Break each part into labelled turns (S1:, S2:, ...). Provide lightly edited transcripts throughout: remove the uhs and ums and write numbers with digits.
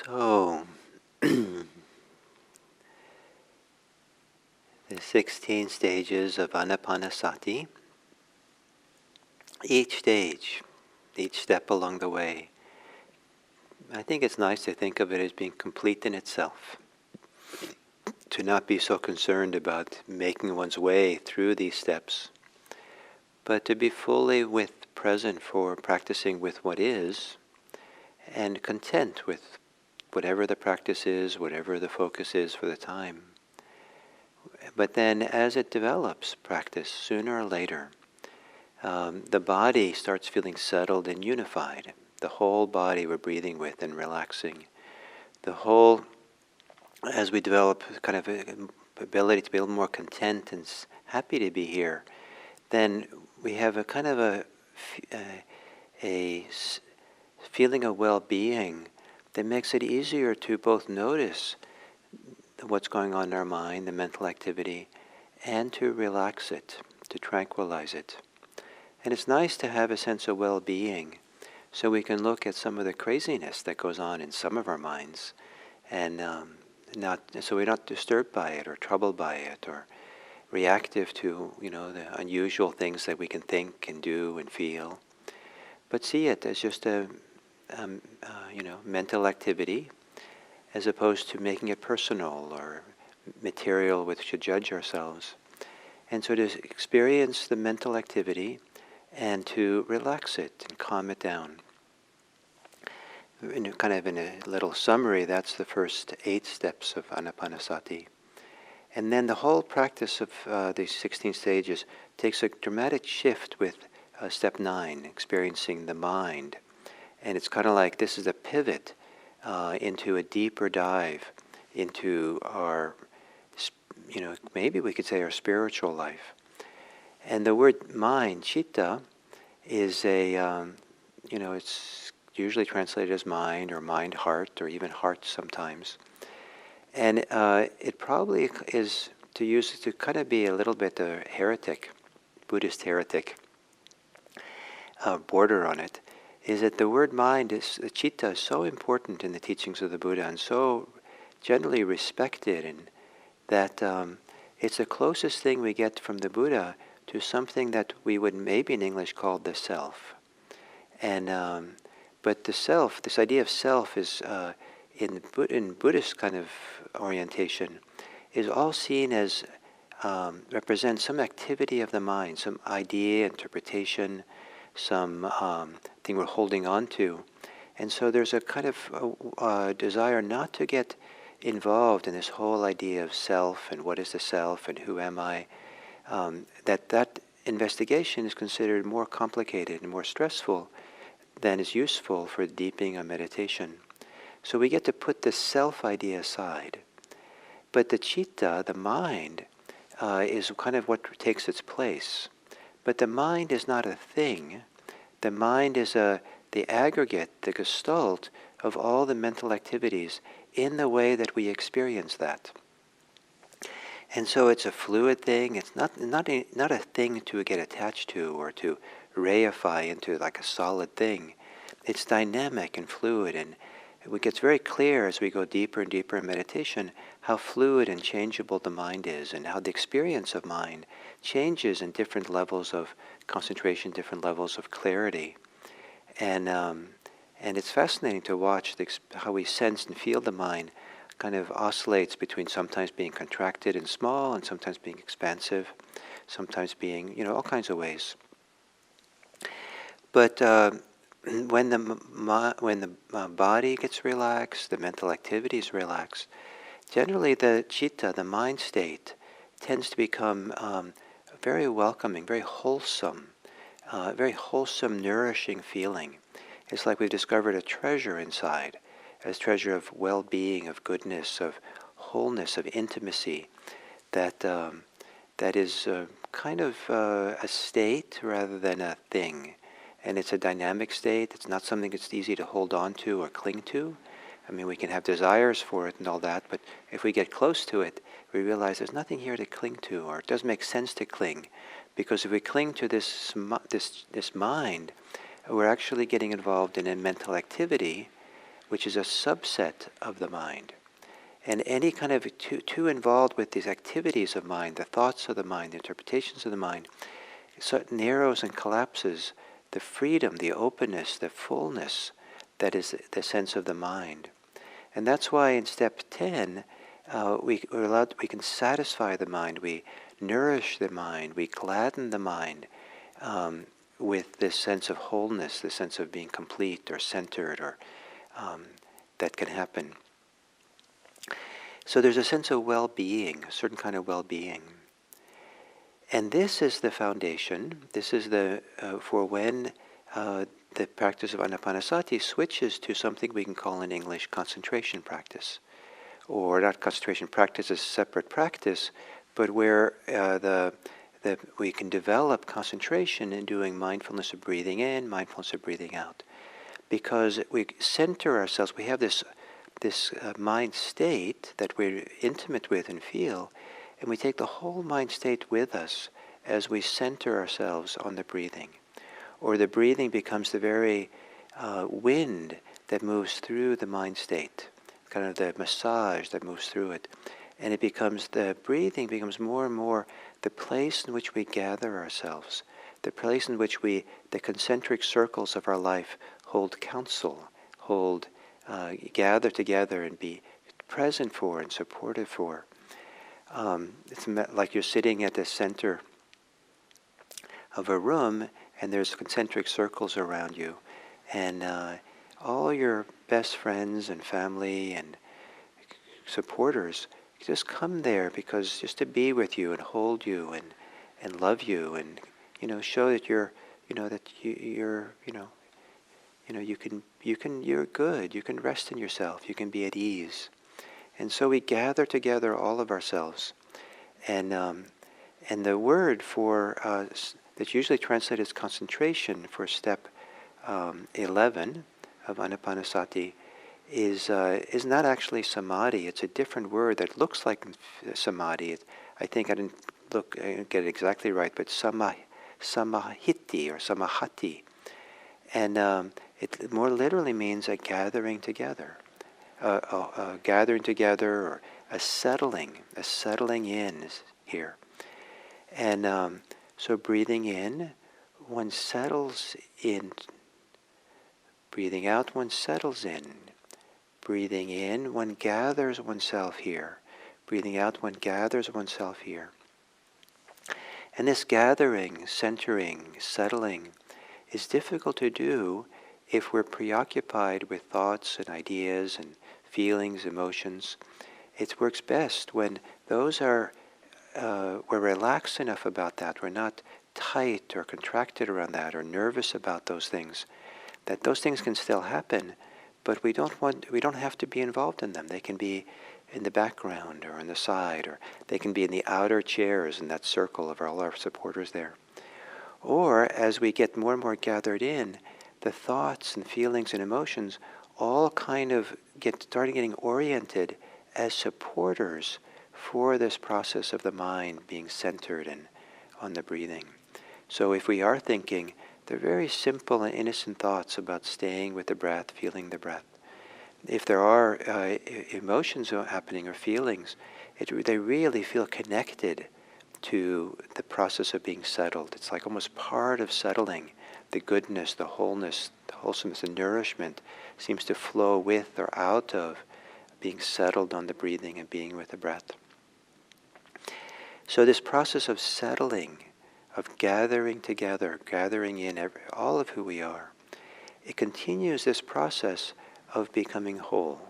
S1: So, the 16 stages of Anapanasati, each stage, each step along the way, I think it's nice to think of it as being complete in itself. To not be so concerned about making one's way through these steps, but to be fully present for practicing with what is, and content with whatever the practice is, whatever the focus is for the time. But then as it develops practice, sooner or later, the body starts feeling settled and unified. The whole body we're breathing with and relaxing. The whole, as we develop kind of an ability to be a little more content and happy to be here, then we have a kind of a feeling of well-being that makes it easier to both notice what's going on in our mind, the mental activity, and to relax it, to tranquilize it. And it's nice to have a sense of well-being so we can look at some of the craziness that goes on in some of our minds and so we're not disturbed by it or troubled by it or reactive to the unusual things that we can think and do and feel, but see it as just a mental activity, as opposed to making it personal or material with which to judge ourselves. And so to experience the mental activity and to relax it and calm it down. In a little summary, that's the first 8 steps of Anapanasati. And then the whole practice of these 16 stages takes a dramatic shift with step 9, experiencing the mind. And it's kind of like this is a pivot into a deeper dive into our, maybe we could say our spiritual life. And the word mind, citta, is it's usually translated as mind or mind-heart or even heart sometimes. And it probably is to kind of be a little bit a heretic, Buddhist heretic, border on it, is that the word mind, the citta, is so important in the teachings of the Buddha and so generally respected, and that it's the closest thing we get from the Buddha to something that we would maybe in English call the self. And but the self, this idea of self is in Buddhist kind of orientation, is all seen as represents some activity of the mind, some idea, interpretation, some thing we're holding on to. And so there's a kind of desire not to get involved in this whole idea of self and what is the self and who am I. That investigation is considered more complicated and more stressful than is useful for deepening a meditation. So we get to put the self idea aside. But the citta, the mind, is kind of what takes its place. But the mind is not a thing. The mind is the aggregate, the gestalt of all the mental activities in the way that we experience that. And so it's a fluid thing. It's not a thing to get attached to or to reify into like a solid thing. It's dynamic and fluid, and it gets very clear as we go deeper and deeper in meditation how fluid and changeable the mind is, and how the experience of mind changes in different levels of concentration, different levels of clarity. And it's fascinating to watch how we sense and feel the mind kind of oscillates between sometimes being contracted and small, and sometimes being expansive, sometimes being, all kinds of ways. But when the body gets relaxed, the mental activities relax, generally the citta, the mind state, tends to become very welcoming, very wholesome, nourishing feeling. It's like we've discovered a treasure inside, a treasure of well-being, of goodness, of wholeness, of intimacy, that is kind of a state rather than a thing. And it's a dynamic state. It's not something that's easy to hold on to or cling to. I mean, we can have desires for it and all that, but if we get close to it, we realize there's nothing here to cling to, or it doesn't make sense to cling. Because if we cling to this mind, we're actually getting involved in a mental activity which is a subset of the mind. And any kind of too involved with these activities of mind, the thoughts of the mind, the interpretations of the mind, so it narrows and collapses the freedom, the openness, the fullness that is the sense of the mind. And that's why in step 10, we can satisfy the mind, we nourish the mind, we gladden the mind with this sense of wholeness, this sense of being complete or centered, or that can happen. So there's a sense of well-being, a certain kind of well-being. And this is the foundation. This is the for when the practice of Anapanasati switches to something we can call in English concentration practice. Or not concentration practice as a separate practice, but where we can develop concentration in doing mindfulness of breathing in, mindfulness of breathing out. Because we center ourselves, we have this mind state that we're intimate with and feel, and we take the whole mind state with us as we center ourselves on the breathing. Or the breathing becomes the very wind that moves through the mind state, kind of the massage that moves through it. And the breathing becomes more and more the place in which we gather ourselves, the place in which the concentric circles of our life hold counsel, gather together and be present for and supportive for. It's like you're sitting at the center of a room and there's concentric circles around you, and all your best friends and family and supporters just come there because just to be with you and hold you and love you and show that you're good, you can rest in yourself, you can be at ease. And so we gather together all of ourselves, and the word for that's usually translated as concentration for step 11 of Anapanasati is not actually samadhi. It's a different word that looks like samadhi. I think I didn't get it exactly right, but samahiti or samahati, and it more literally means a gathering together, a gathering together, or a settling in is here. And so breathing in, one settles in. Breathing out, one settles in. Breathing in, one gathers oneself here. Breathing out, one gathers oneself here. And this gathering, centering, settling is difficult to do if we're preoccupied with thoughts and ideas and feelings, emotions. It works best when those are, we're relaxed enough about that, we're not tight or contracted around that or nervous about those things, that those things can still happen, but we don't have to be involved in them. They can be in the background or on the side, or they can be in the outer chairs in that circle of all our supporters there. Or as we get more and more gathered in, the thoughts and feelings and emotions all kind of start getting oriented as supporters for this process of the mind being centered and on the breathing. So if we are thinking, they're very simple and innocent thoughts about staying with the breath, feeling the breath. If there are emotions happening or feelings, they really feel connected to the process of being settled. It's like almost part of settling. The goodness, the wholeness, the wholesomeness, the nourishment seems to flow with or out of being settled on the breathing and being with the breath. So this process of settling, of gathering together, gathering in all of who we are, it continues this process of becoming whole.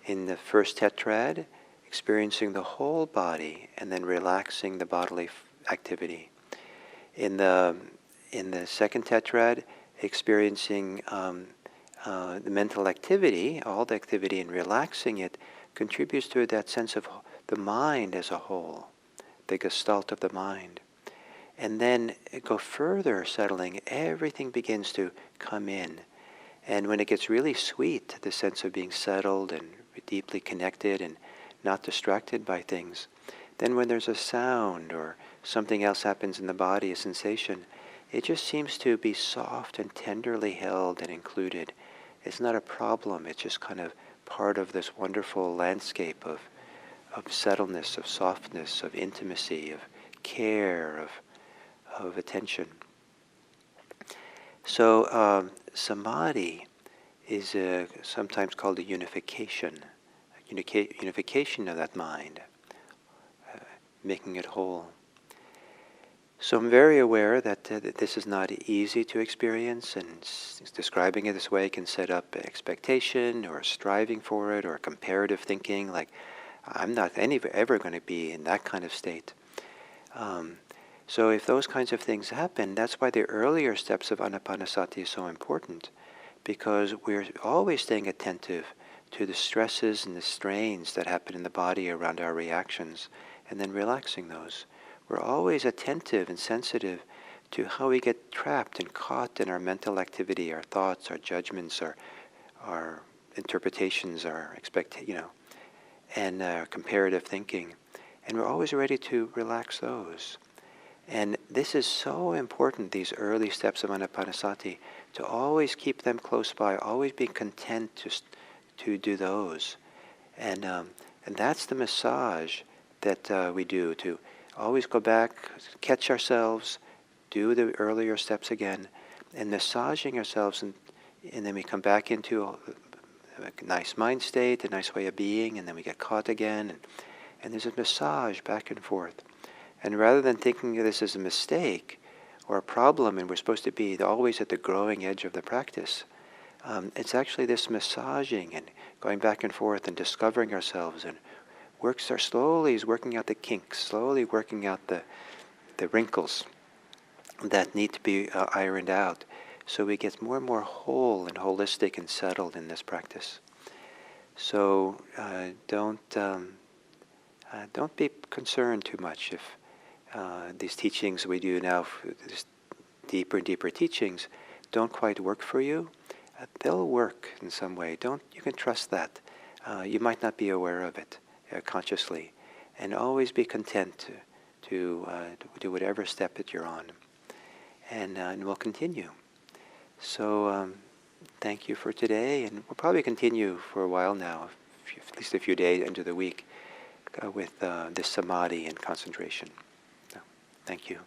S1: In the first tetrad, experiencing the whole body and then relaxing the bodily activity. In the second tetrad, experiencing the mental activity, all the activity, and relaxing it contributes to that sense of the mind as a whole, the gestalt of the mind. And then go further settling, everything begins to come in. And when it gets really sweet, the sense of being settled and deeply connected and not distracted by things, then when there's a sound or something else happens in the body, a sensation, it just seems to be soft and tenderly held and included. It's not a problem. It's just kind of part of this wonderful landscape of settledness, of softness, of intimacy, of care, of attention. So Samadhi is sometimes called a unification of that mind, making it whole. So I'm very aware that this is not easy to experience, and describing it this way can set up expectation or striving for it or comparative thinking, like I'm not ever going to be in that kind of state. So if those kinds of things happen, that's why the earlier steps of anapanasati is so important, because we're always staying attentive to the stresses and the strains that happen in the body around our reactions, and then relaxing those. We're always attentive and sensitive to how we get trapped and caught in our mental activity, our thoughts, our judgments, our interpretations, our and comparative thinking. And we're always ready to relax those. And this is so important, these early steps of anapanasati, to always keep them close by, always be content to do those. And that's the massage that we do, to always go back, catch ourselves, do the earlier steps again, and massaging ourselves, and then we come back into a nice mind state, a nice way of being, and then we get caught again, and there's a massage back and forth. And rather than thinking of this as a mistake or a problem, and we're supposed to be always at the growing edge of the practice, it's actually this massaging and going back and forth and discovering ourselves, and slowly is working out the kinks, slowly working out the wrinkles that need to be ironed out, so we get more and more whole and holistic and settled in this practice. So don't be concerned too much if these teachings we do now, these deeper and deeper teachings, don't quite work for you. They'll work in some way. You can trust that. You might not be aware of it consciously, and always be content to do whatever step that you're on, and we'll continue. So thank you for today, and we'll probably continue for a while now, at least a few days into the week, with this samadhi and concentration. So, thank you.